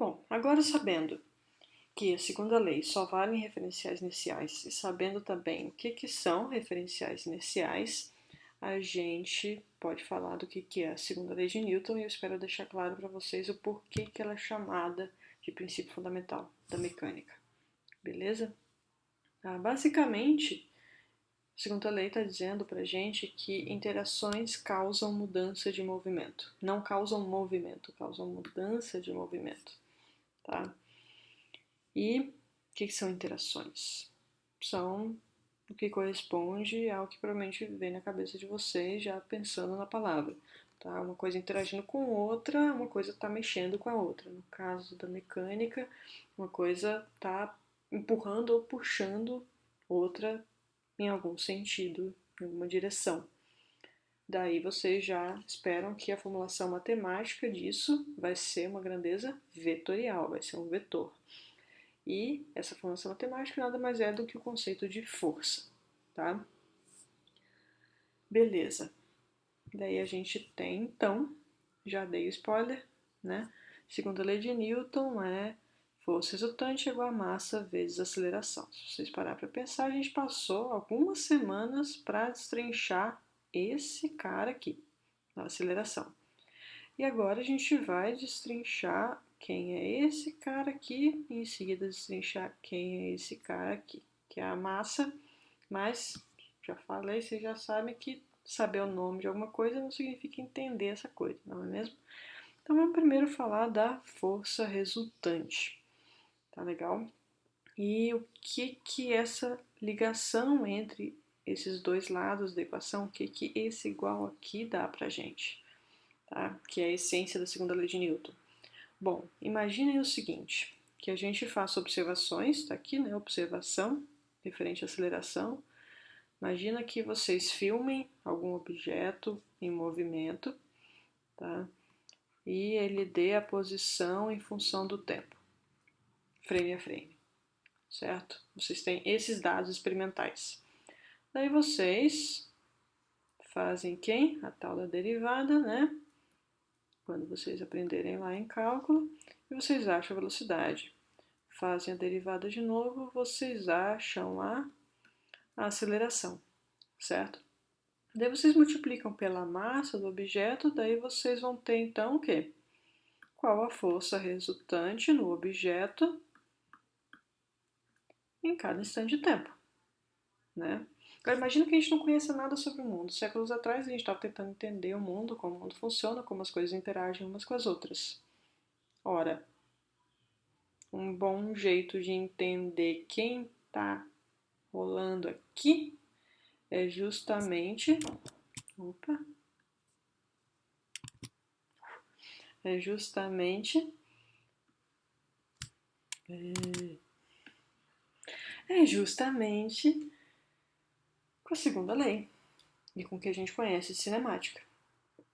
Bom, agora sabendo que a segunda lei só vale em referenciais iniciais e sabendo também o que são referenciais iniciais, a gente pode falar do que é a segunda lei de Newton e eu espero deixar claro para vocês o porquê que ela é chamada de princípio fundamental da mecânica. Beleza? Basicamente, a segunda lei está dizendo para a gente que interações causam mudança de movimento. Não causam movimento, causam mudança de movimento. Tá? E o que são interações? São o que corresponde ao que provavelmente vem na cabeça de vocês já pensando na palavra. Tá? Uma coisa interagindo com outra, uma coisa está mexendo com a outra. No caso da mecânica, uma coisa está empurrando ou puxando outra em algum sentido, em alguma direção. Daí vocês já esperam que a formulação matemática disso vai ser uma grandeza vetorial, vai ser um vetor. E essa formulação matemática nada mais é do que o conceito de força, tá? Beleza. Daí a gente tem, então, já dei o spoiler, né? Segunda lei de Newton é força resultante igual a massa vezes aceleração. Se vocês pararem para pensar, a gente passou algumas semanas para destrinchar esse cara aqui, a aceleração. E agora a gente vai destrinchar quem é esse cara aqui e em seguida destrinchar quem é esse cara aqui, que é a massa, mas já falei, vocês já sabem que saber o nome de alguma coisa não significa entender essa coisa, não é mesmo? Então vamos primeiro falar da força resultante, tá legal? E o que essa ligação entre esses dois lados da equação, o que esse igual aqui dá pra gente? Tá? Que é a essência da segunda lei de Newton. Bom, imaginem o seguinte, que a gente faça observações, está aqui, né, observação, referente à aceleração. Imagina que vocês filmem algum objeto em movimento, tá? E ele dê a posição em função do tempo, frame a frame, certo? Vocês têm esses dados experimentais. Daí vocês fazem quem? A tal da derivada, né? Quando vocês aprenderem lá em cálculo, e vocês acham a velocidade. Fazem a derivada de novo, vocês acham a aceleração, certo? Daí vocês multiplicam pela massa do objeto, daí vocês vão ter então o quê? Qual a força resultante no objeto em cada instante de tempo, né? Agora imagina que a gente não conheça nada sobre o mundo. Séculos atrás a gente estava tentando entender o mundo, como o mundo funciona, como as coisas interagem umas com as outras. Ora, um bom jeito de entender quem está rolando aqui é justamente, opa, é justamente, é justamente com a segunda lei e com o que a gente conhece de cinemática.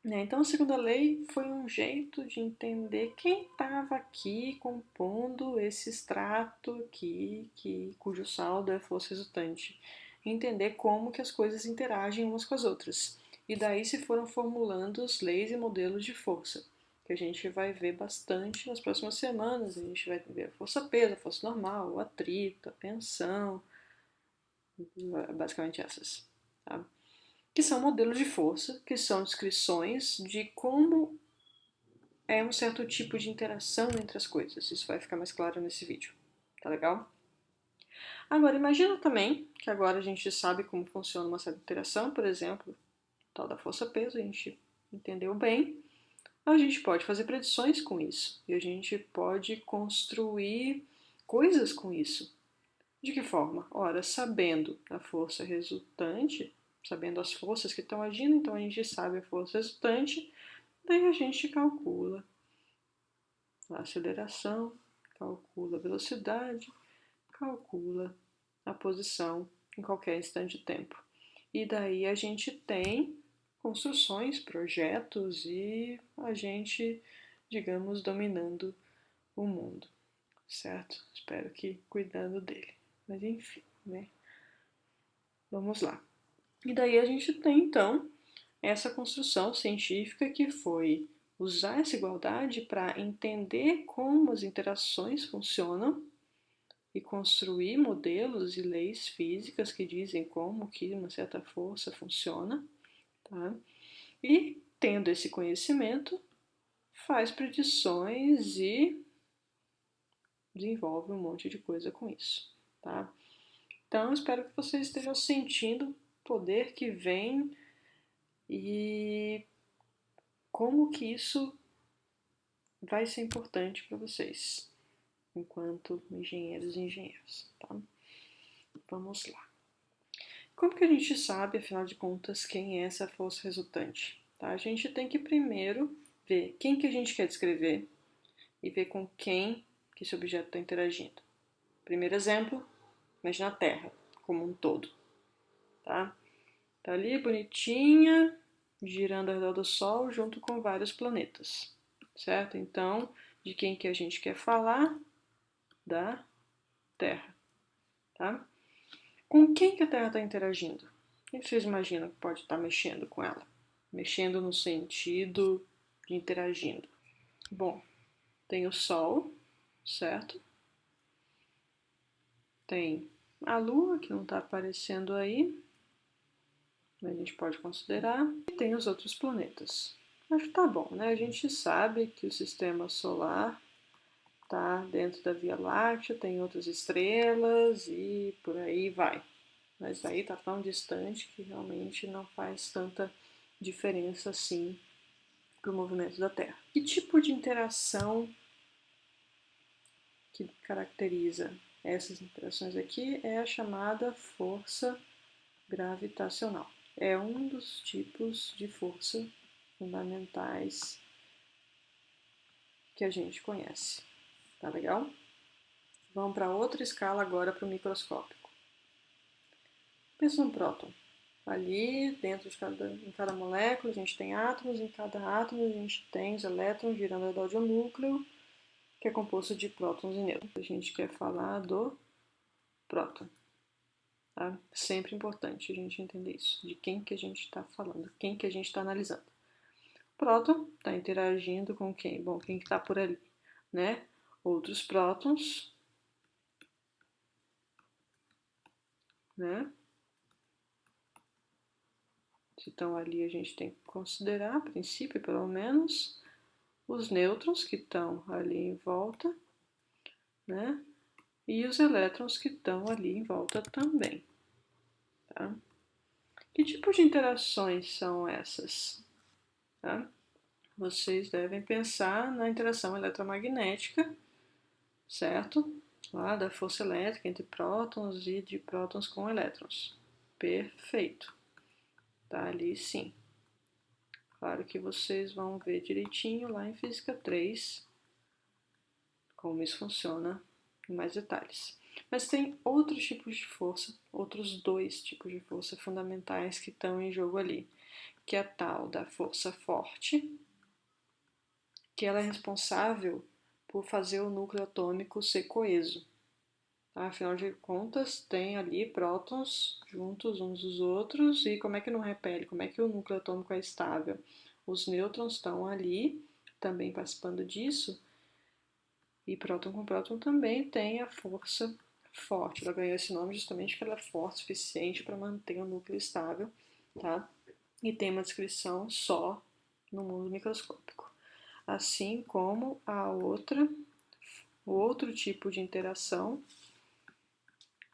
Então, a segunda lei foi um jeito de entender quem estava aqui compondo esse extrato aqui, cujo saldo é força resultante. Entender como que as coisas interagem umas com as outras. E daí se foram formulando as leis e modelos de força, que a gente vai ver bastante nas próximas semanas. A gente vai ver a força-peso, a força normal, o atrito, a tensão, basicamente essas. Tá? Que são modelos de força, que são descrições de como é um certo tipo de interação entre as coisas. Isso vai ficar mais claro nesse vídeo. Tá legal? Agora, imagina também que agora a gente sabe como funciona uma certa interação, por exemplo, tal da força-peso, a gente entendeu bem. A gente pode fazer predições com isso e a gente pode construir coisas com isso. De que forma? Ora, sabendo a força resultante, sabendo as forças que estão agindo, então a gente sabe a força resultante, daí a gente calcula a aceleração, calcula a velocidade, calcula a posição em qualquer instante de tempo. E daí a gente tem construções, projetos e a gente, digamos, dominando o mundo, certo? Espero que cuidando dele. Mas enfim, né? Vamos lá. E daí a gente tem então essa construção científica que foi usar essa igualdade para entender como as interações funcionam e construir modelos e leis físicas que dizem como que uma certa força funciona, tá? E, tendo esse conhecimento, faz predições e desenvolve um monte de coisa com isso, tá? Então, espero que vocês estejam sentindo o poder que vem e como que isso vai ser importante para vocês, enquanto engenheiros e engenheiras, tá? Vamos lá. Como que a gente sabe, afinal de contas, quem é essa força resultante? Tá? A gente tem que primeiro ver quem que a gente quer descrever e ver com quem que esse objeto está interagindo. Primeiro exemplo, imagina a Terra como um todo, tá? Tá ali bonitinha, girando ao redor do Sol junto com vários planetas, certo? Então, de quem que a gente quer falar? Da Terra, tá? Com quem que a Terra está interagindo? Quem vocês imaginam que pode estar mexendo com ela? Mexendo no sentido de interagindo. Bom, tem o Sol, certo? Tem a Lua, que não está aparecendo aí, mas a gente pode considerar. E tem os outros planetas. Acho que tá bom, né? A gente sabe que o sistema solar está dentro da Via Láctea, tem outras estrelas e por aí vai. Mas aí está tão distante que realmente não faz tanta diferença assim para o movimento da Terra. Que tipo de interação que caracteriza essas interações aqui é a chamada força gravitacional. É um dos tipos de força fundamentais que a gente conhece. Tá legal? Vamos para outra escala agora, para o microscópico. Pensa num próton. Ali, dentro em cada molécula, a gente tem átomos, em cada átomo a gente tem os elétrons girando ao redor de um núcleo, que é composto de prótons e nêutrons. A gente quer falar do próton. Tá? Sempre importante a gente entender isso, de quem que a gente está falando, quem que a gente está analisando. O próton está interagindo com quem? Bom, quem que está por ali, né? Outros prótons, né? Se estão ali, a gente tem que considerar, a princípio, pelo menos, os nêutrons que estão ali em volta, né? E os elétrons que estão ali em volta também, tá? Que tipo de interações são essas? Tá? Vocês devem pensar na interação eletromagnética, certo? Lá da força elétrica entre prótons e de prótons com elétrons. Perfeito. Tá ali sim. Claro que vocês vão ver direitinho lá em Física 3 como isso funciona em mais detalhes. Mas tem outros tipos de força, outros dois tipos de força fundamentais que estão em jogo ali, que é a tal da força forte, que ela é responsável por fazer o núcleo atômico ser coeso. Tá? Afinal de contas, tem ali prótons juntos uns dos outros, e como é que não repele? Como é que o núcleo atômico é estável? Os nêutrons estão ali, também participando disso, e próton com próton também tem a força forte. Ela ganhou esse nome justamente porque ela é forte o suficiente para manter o núcleo estável, tá? E tem uma descrição só no mundo microscópico. Assim como o outro tipo de interação,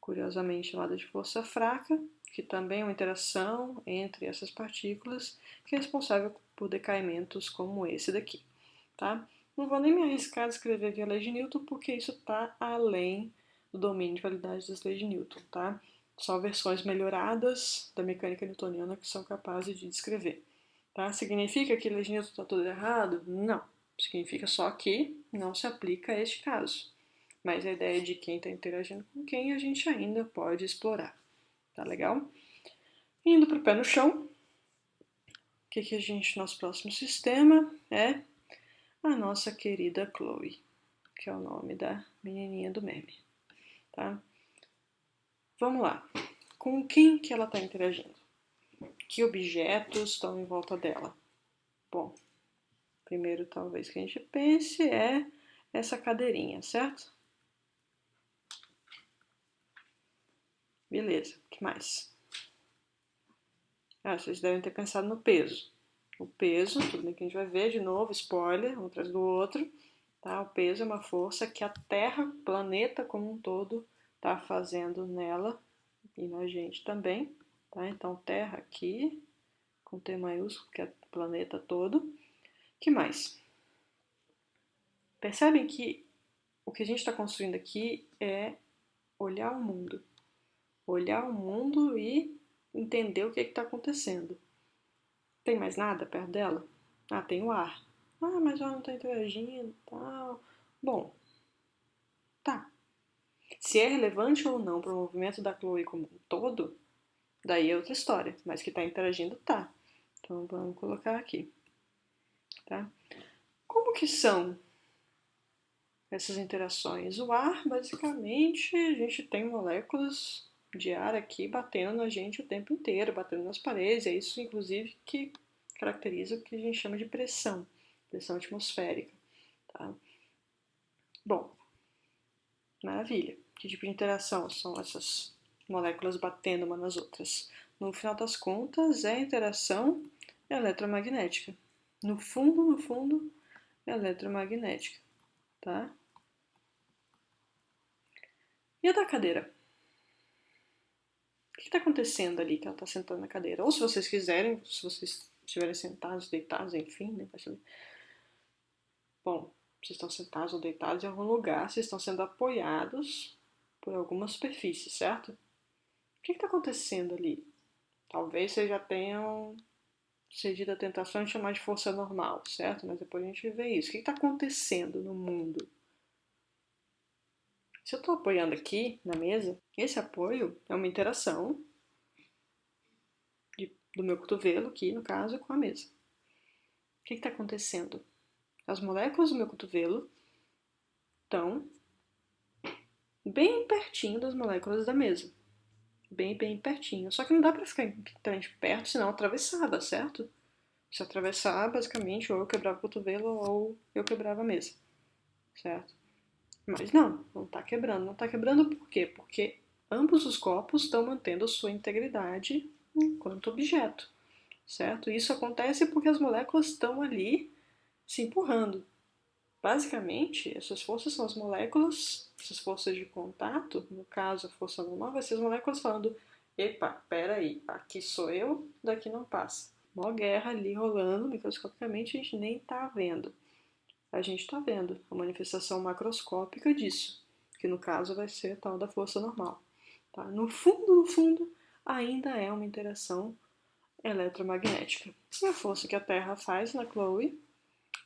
curiosamente chamada de força fraca, que também é uma interação entre essas partículas, que é responsável por decaimentos como esse daqui, tá? Não vou nem me arriscar a escrever via lei de Newton, porque isso está além do domínio de validade das leis de Newton, tá? Só versões melhoradas da mecânica newtoniana que são capazes de descrever, tá? Significa que a lei de Newton está tudo errado? Não. Significa só que não se aplica a este caso. Mas a ideia de quem está interagindo com quem a gente ainda pode explorar, tá legal? Indo para o pé no chão, o que a gente, nosso próximo sistema é a nossa querida Chloe, que é o nome da menininha do meme, tá? Vamos lá. Com quem que ela está interagindo? Que objetos estão em volta dela? Bom, primeiro talvez que a gente pense é essa cadeirinha, certo? Beleza, o que mais? Vocês devem ter pensado no peso. O peso, tudo bem que a gente vai ver de novo, spoiler, um atrás do outro. Tá? O peso é uma força que a Terra, o planeta como um todo, está fazendo nela e na gente também. Tá? Então, Terra aqui, com T maiúsculo, que é o planeta todo. Que mais? Percebem que o que a gente está construindo aqui é olhar o mundo. Olhar o mundo e entender o que está acontecendo. Tem mais nada perto dela? Ah, tem o ar. Ah, mas o ar não está interagindo e tal. Bom, tá. Se é relevante ou não para o movimento da Chloe como um todo, daí é outra história. Mas que está interagindo, tá. Então vamos colocar aqui. Tá? Como que são essas interações? O ar, basicamente, a gente tem moléculas de ar aqui batendo na gente o tempo inteiro, batendo nas paredes. É isso, inclusive, que caracteriza o que a gente chama de pressão atmosférica. Tá? Bom, maravilha. Que tipo de interação são essas moléculas batendo umas nas outras? No final das contas, é interação eletromagnética. No fundo, é eletromagnética. Tá? E a da cadeira? O que está acontecendo ali que ela está sentando na cadeira? Ou se vocês quiserem, se vocês estiverem sentados, deitados, enfim, né? Bom, vocês estão sentados ou deitados em algum lugar, vocês estão sendo apoiados por alguma superfície, certo? O que está acontecendo ali? Talvez vocês já tenham cedido à tentação de chamar de força normal, certo? Mas depois a gente vê isso. O que está acontecendo no mundo? Se eu estou apoiando aqui na mesa, esse apoio é uma interação do meu cotovelo, aqui no caso, com a mesa. O que está acontecendo? As moléculas do meu cotovelo estão bem pertinho das moléculas da mesa. Bem pertinho. Só que não dá pra ficar inteiramente perto, senão atravessava, certo? Se atravessar, basicamente, ou eu quebrava o cotovelo ou eu quebrava a mesa, certo? Mas não tá quebrando. Não tá quebrando por quê? Porque ambos os corpos estão mantendo a sua integridade enquanto objeto, certo? Isso acontece porque as moléculas estão ali se empurrando. Basicamente, essas forças são as moléculas, essas forças de contato, no caso a força normal, vai ser as moléculas falando: epa, peraí, aqui sou eu, daqui não passa. Mó guerra ali rolando, microscopicamente a gente nem tá vendo. A gente tá vendo a manifestação macroscópica disso, que no caso vai ser a tal da força normal. Tá? No fundo, ainda é uma interação eletromagnética. E a força que a Terra faz na Chloe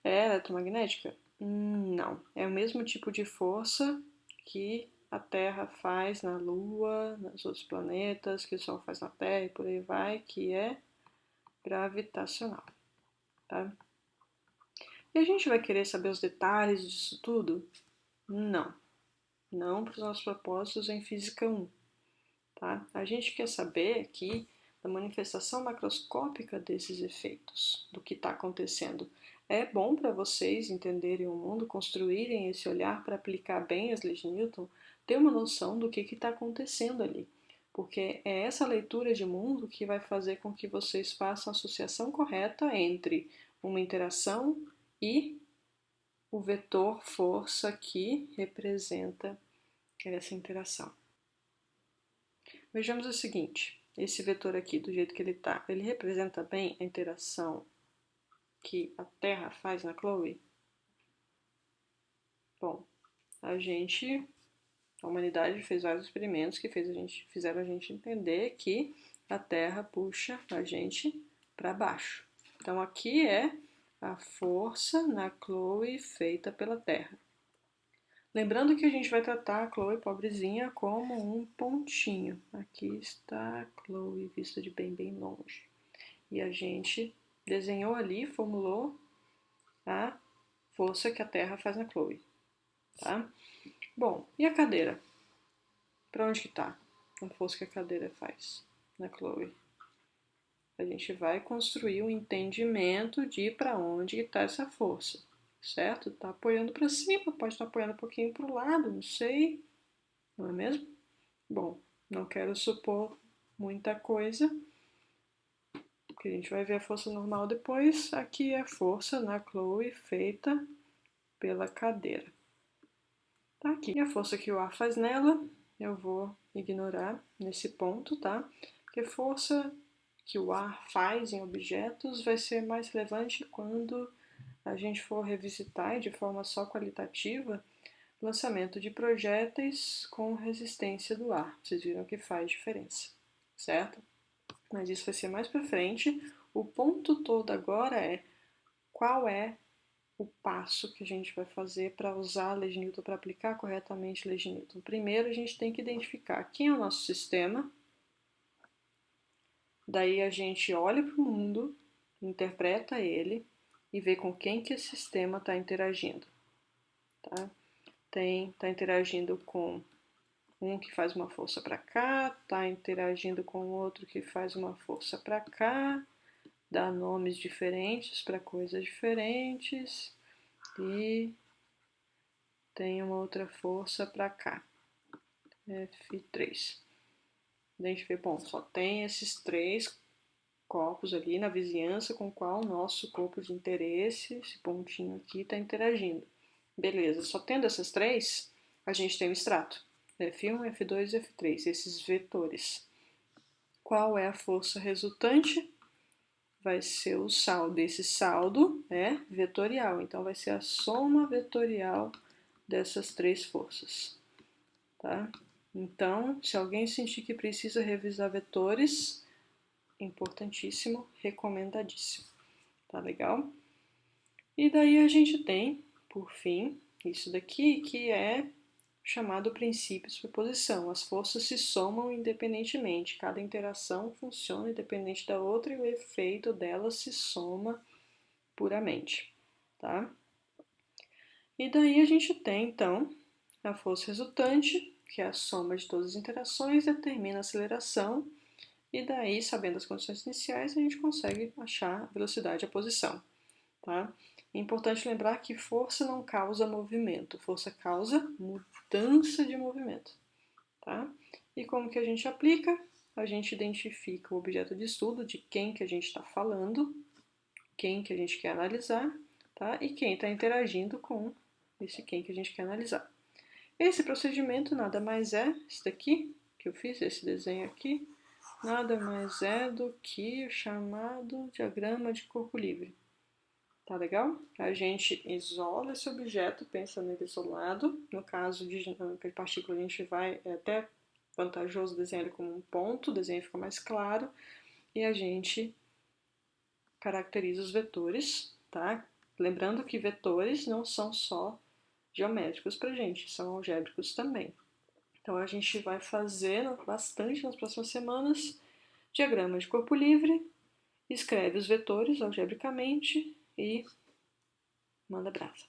é eletromagnética? Não. É o mesmo tipo de força que a Terra faz na Lua, nos outros planetas, que o Sol faz na Terra e por aí vai, que é gravitacional. Tá? E a gente vai querer saber os detalhes disso tudo? Não. Não para os nossos propósitos em Física 1. Tá? A gente quer saber aqui da manifestação macroscópica desses efeitos, do que está acontecendo. É bom para vocês entenderem o mundo, construírem esse olhar para aplicar bem as leis de Newton, ter uma noção do que está acontecendo ali. Porque é essa leitura de mundo que vai fazer com que vocês façam a associação correta entre uma interação e o vetor força que representa essa interação. Vejamos o seguinte, esse vetor aqui, do jeito que ele está, ele representa bem a interação que a Terra faz na Chloe? Bom, a humanidade fez vários experimentos que fizeram a gente entender que a Terra puxa a gente para baixo. Então aqui é a força na Chloe feita pela Terra. Lembrando que a gente vai tratar a Chloe pobrezinha como um pontinho. Aqui está a Chloe vista de bem longe. E a gente desenhou ali, formulou a força que a Terra faz na Chloe. Tá? Bom, e a cadeira? Para onde que tá a força que a cadeira faz na Chloe? A gente vai construir um entendimento de para onde está essa força, certo? Está apoiando para cima, pode estar apoiando um pouquinho para o lado, não sei, não é mesmo? Bom, não quero supor muita coisa, porque a gente vai ver a força normal depois. Aqui é a força na Chloe feita pela cadeira. Tá aqui. E a força que o ar faz nela, eu vou ignorar nesse ponto, tá? Porque força que o ar faz em objetos vai ser mais relevante quando a gente for revisitar de forma só qualitativa o lançamento de projéteis com resistência do ar. Vocês viram que faz diferença, certo? Mas isso vai ser mais para frente. O ponto todo agora é qual é o passo que a gente vai fazer para usar a lei de Newton, para aplicar corretamente a lei de Newton. Primeiro, a gente tem que identificar quem é o nosso sistema. Daí a gente olha para o mundo, interpreta ele e vê com quem que esse sistema está interagindo. Tá? Tá interagindo com um que faz uma força para cá, tá interagindo com outro que faz uma força para cá, dá nomes diferentes para coisas diferentes e tem uma outra força para cá, F3. A gente vê, bom, só tem esses 3 corpos ali na vizinhança com o qual o nosso corpo de interesse, esse pontinho aqui, está interagindo. Beleza, só tendo essas 3, a gente tem o extrato. F1, F2 e F3, esses vetores. Qual é a força resultante? Vai ser o saldo. Esse saldo é vetorial, então vai ser a soma vetorial dessas 3 forças. Tá? Então, se alguém sentir que precisa revisar vetores, importantíssimo, recomendadíssimo. Tá legal? E daí a gente tem, por fim, isso daqui que é chamado princípio de superposição. As forças se somam independentemente, cada interação funciona independente da outra e o efeito dela se soma puramente, tá? E daí a gente tem, então, a força resultante, que é a soma de todas as interações, determina a aceleração, e daí, sabendo as condições iniciais, a gente consegue achar a velocidade e a posição, tá? É importante lembrar que força não causa movimento, força causa mudança de movimento, tá? E como que a gente aplica? A gente identifica o objeto de estudo, de quem que a gente está falando, quem que a gente quer analisar, tá? E quem está interagindo com esse quem que a gente quer analisar. Esse procedimento nada mais é, esse daqui, que eu fiz, esse desenho aqui, nada mais é do que o chamado diagrama de corpo livre. Tá legal? A gente isola esse objeto, pensa nele isolado. No caso de dinâmica de partícula, a gente vai, é até vantajoso desenhar ele como um ponto, o desenho fica mais claro. E a gente caracteriza os vetores, tá? Lembrando que vetores não são só geométricos pra gente, são algébricos também. Então a gente vai fazer bastante nas próximas semanas diagrama de corpo livre, escreve os vetores algebricamente e manda brasa.